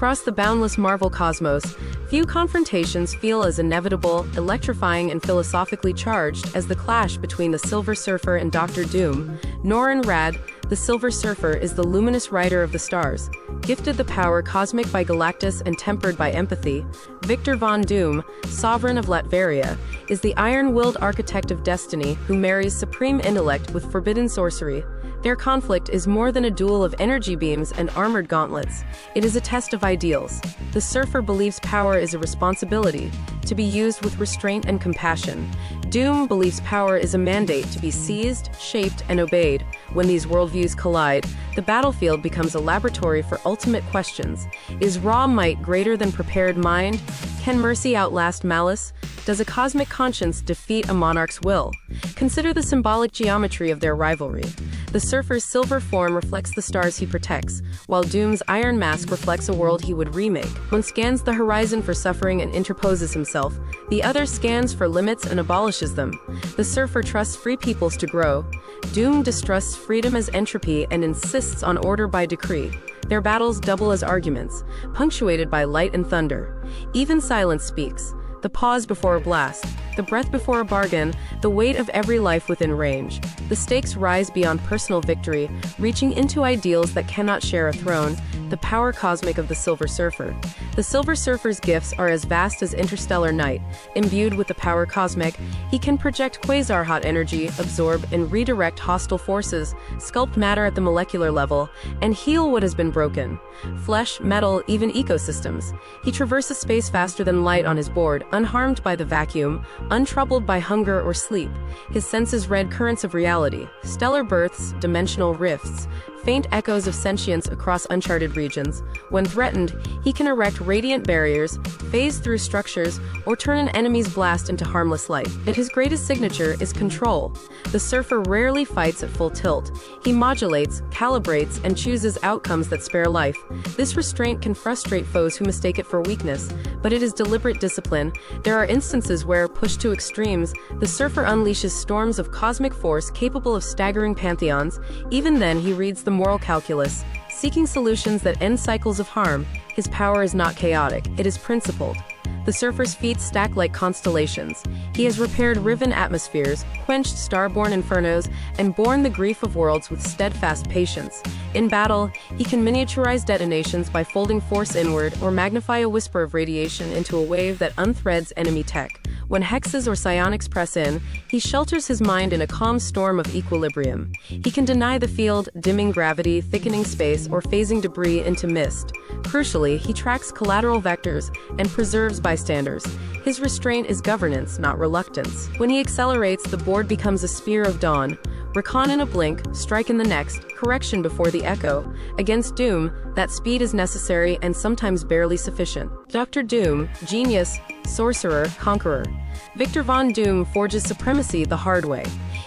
Across the boundless Marvel cosmos, few confrontations feel as inevitable, electrifying, and philosophically charged as the clash between the Silver Surfer and Doctor Doom. Norrin Radd, the Silver Surfer, is the luminous rider of the stars, gifted the power cosmic by Galactus and tempered by empathy. Victor Von Doom, sovereign of Latveria, is the iron-willed architect of destiny who marries supreme intellect with forbidden sorcery. Their conflict is more than a duel of energy beams and armored gauntlets. It is a test of ideals. The Surfer believes power is a responsibility, to be used with restraint and compassion. Doom believes power is a mandate to be seized, shaped, and obeyed. When these worldviews collide, the battlefield becomes a laboratory for ultimate questions. Is raw might greater than prepared mind? Can mercy outlast malice? Does a cosmic conscience defeat a monarch's will? Consider the symbolic geometry of their rivalry. The Surfer's silver form reflects the stars he protects, while Doom's iron mask reflects a world he would remake. One scans the horizon for suffering and interposes himself. The other scans for limits and abolishes them. The Surfer trusts free peoples to grow. Doom distrusts freedom as entropy and insists on order by decree. Their battles double as arguments, punctuated by light and thunder. Even silence speaks. The pause before a blast, the breath before a bargain, the weight of every life within range. The stakes rise beyond personal victory, reaching into ideals that cannot share a throne. The power cosmic of the Silver Surfer. The Silver Surfer's gifts are as vast as interstellar night. Imbued with the power cosmic, he can project quasar-hot energy, absorb and redirect hostile forces, sculpt matter at the molecular level, and heal what has been broken. Flesh, metal, even ecosystems. He traverses space faster than light on his board, unharmed by the vacuum, untroubled by hunger or sleep. His senses read currents of reality, stellar births, dimensional rifts, faint echoes of sentience across uncharted regions. When threatened, he can erect radiant barriers, phase through structures, or turn an enemy's blast into harmless light. Yet his greatest signature is control. The Surfer rarely fights at full tilt. He modulates, calibrates, and chooses outcomes that spare life. This restraint can frustrate foes who mistake it for weakness, but it is deliberate discipline. There are instances where, pushed to extremes, the Surfer unleashes storms of cosmic force capable of staggering pantheons. Even then, he reads the moral calculus, seeking solutions that end cycles of harm. His power is not chaotic, it is principled. The Surfer's feats stack like constellations. He has repaired riven atmospheres, quenched starborn infernos, and borne the grief of worlds with steadfast patience. In battle, he can miniaturize detonations by folding force inward or magnify a whisper of radiation into a wave that unthreads enemy tech. When hexes or psionics press in, he shelters his mind in a calm storm of equilibrium. He can deny the field, dimming gravity, thickening space, or phasing debris into mist. Crucially, he tracks collateral vectors and preserves bystanders. His restraint is governance, not reluctance. When he accelerates, the board becomes a spear of dawn. Recon in a blink, strike in the next, correction before the echo. Against Doom, that speed is necessary and sometimes barely sufficient. Dr. Doom, genius, sorcerer, conqueror. Victor Von Doom forges supremacy the hard way.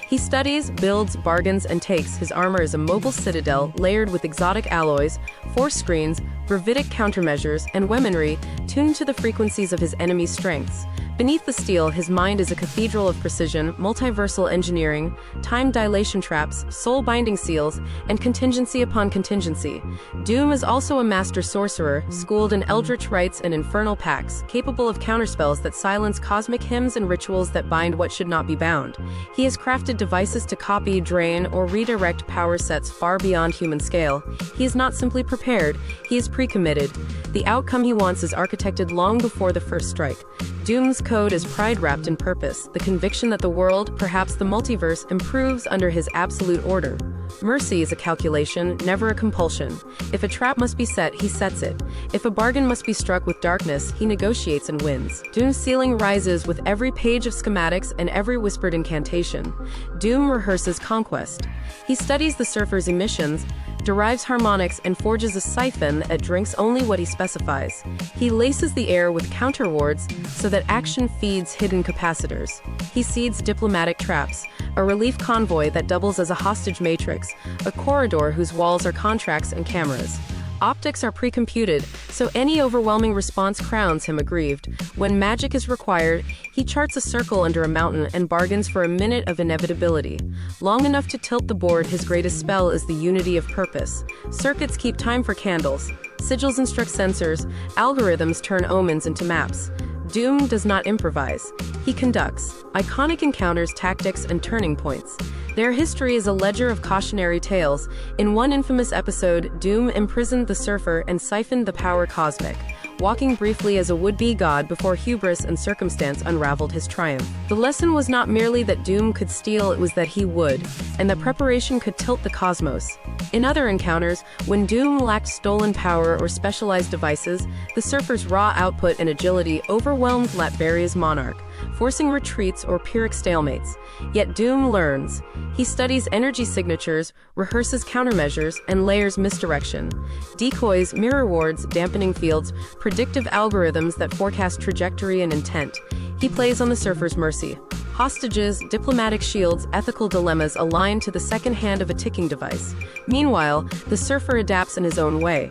He studies, builds, bargains, and takes. His armor is a mobile citadel layered with exotic alloys, force screens, gravitic countermeasures, and weaponry tuned to the frequencies of his enemy's strengths. Beneath the steel, his mind is a cathedral of precision, multiversal engineering, time dilation traps, soul-binding seals, and contingency upon contingency. Doom is also a master sorcerer, schooled in eldritch rites and infernal pacts, capable of counterspells that silence cosmic hymns and rituals that bind what should not be bound. He has crafted devices to copy, drain, or redirect power sets far beyond human scale. He is not simply prepared, he is pre-committed. The outcome he wants is architected long before the first strike. Doom's code is pride wrapped in purpose, the conviction that the world, perhaps the multiverse, improves under his absolute order. Mercy is a calculation, never a compulsion. If a trap must be set, he sets it. If a bargain must be struck with darkness, he negotiates and wins. Doom's ceiling rises with every page of schematics and every whispered incantation. Doom rehearses conquest. He studies the Surfer's emissions, derives harmonics, and forges a siphon that drinks only what he specifies. He laces the air with counterwards so that action feeds hidden capacitors. He seeds diplomatic traps, a relief convoy that doubles as a hostage matrix, a corridor whose walls are contracts and cameras. Optics are pre-computed, so any overwhelming response crowns him aggrieved. When magic is required, he charts a circle under a mountain and bargains for a minute of inevitability. Long enough to tilt the board, his greatest spell is the unity of purpose. Circuits keep time for candles. Sigils instruct sensors, algorithms turn omens into maps. Doom does not improvise. He conducts iconic encounters, tactics, and turning points. Their history is a ledger of cautionary tales. In one infamous episode, Doom imprisoned the Surfer and siphoned the power cosmic, walking briefly as a would-be god before hubris and circumstance unraveled his triumph. The lesson was not merely that Doom could steal, it was that he would, and that preparation could tilt the cosmos. In other encounters, when Doom lacked stolen power or specialized devices, the Surfer's raw output and agility overwhelmed Latveria's monarch, forcing retreats or Pyrrhic stalemates. Yet Doom learns. He studies energy signatures, rehearses countermeasures, and layers misdirection. Decoys, mirror wards, dampening fields, predictive algorithms that forecast trajectory and intent. He plays on the Surfer's mercy. Hostages, diplomatic shields, ethical dilemmas align to the second hand of a ticking device. Meanwhile, the Surfer adapts in his own way,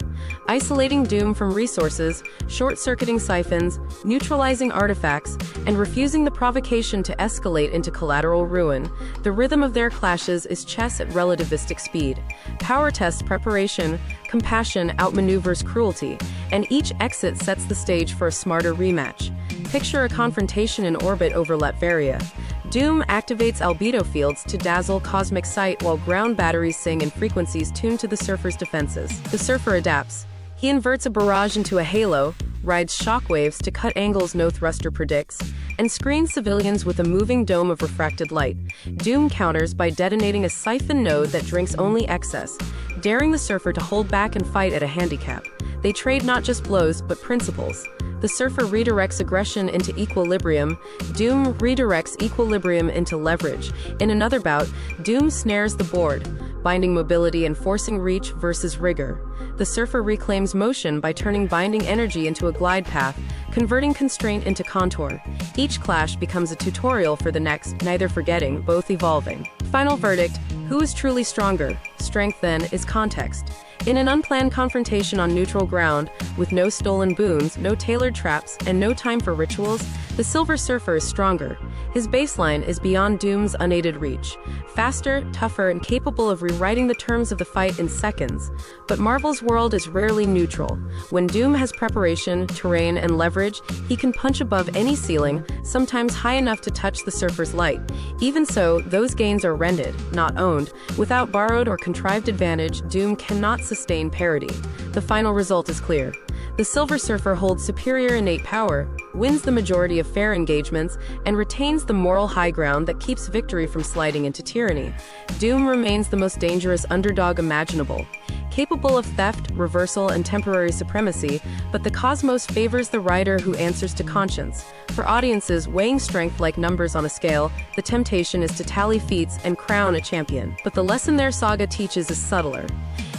isolating Doom from resources, short-circuiting siphons, neutralizing artifacts, and refusing the provocation to escalate into collateral ruin. The rhythm of their clashes is chess at relativistic speed. Power tests preparation, compassion outmaneuvers cruelty, and each exit sets the stage for a smarter rematch. Picture a confrontation in orbit over Latveria. Doom activates albedo fields to dazzle cosmic sight while ground batteries sing in frequencies tuned to the Surfer's defenses. The Surfer adapts. He inverts a barrage into a halo, rides shockwaves to cut angles no thruster predicts, and screens civilians with a moving dome of refracted light. Doom counters by detonating a siphon node that drinks only excess, daring the Surfer to hold back and fight at a handicap. They trade not just blows, but principles. The Surfer redirects aggression into equilibrium. Doom redirects equilibrium into leverage. In another bout, Doom snares the board, binding mobility and forcing reach versus rigor. The Surfer reclaims motion by turning binding energy into a glide path, converting constraint into contour. Each clash becomes a tutorial for the next, neither forgetting, both evolving. Final verdict: who is truly stronger? Strength, then, is context. In an unplanned confrontation on neutral ground, with no stolen boons, no tailored traps, and no time for rituals, the Silver Surfer is stronger. His baseline is beyond Doom's unaided reach. Faster, tougher, and capable of rewriting the terms of the fight in seconds. But Marvel's world is rarely neutral. When Doom has preparation, terrain, and leverage, he can punch above any ceiling, sometimes high enough to touch the Surfer's light. Even so, those gains are rented, not owned. Without borrowed or contrived advantage, Doom cannot sustain parity. The final result is clear. The Silver Surfer holds superior innate power, wins the majority of fair engagements, and retains the moral high ground that keeps victory from sliding into tyranny. Doom remains the most dangerous underdog imaginable, capable of theft, reversal, and temporary supremacy, but the cosmos favors the rider who answers to conscience. For audiences weighing strength like numbers on a scale, the temptation is to tally feats and crown a champion. But the lesson their saga teaches is subtler.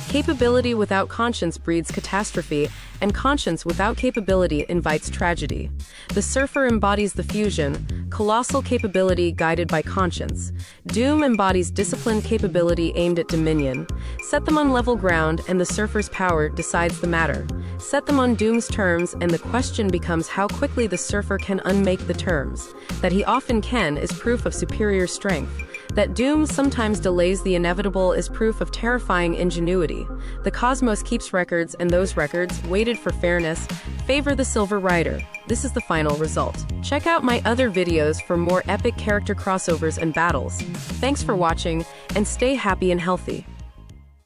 Capability without conscience breeds catastrophe, and conscience without capability invites tragedy. The Surfer embodies the fusion, colossal capability guided by conscience. Doom embodies disciplined capability aimed at dominion. Set them on level ground, and the Surfer's power decides the matter. Set them on Doom's terms, and the question becomes how quickly the Surfer can unmake the terms. That he often can is proof of superior strength. That Doom sometimes delays the inevitable is proof of terrifying ingenuity. The cosmos keeps records, and those records, weighted for fairness, favor the Silver Rider. This is the final result. Check out my other videos for more epic character crossovers and battles. Thanks for watching, and stay happy and healthy.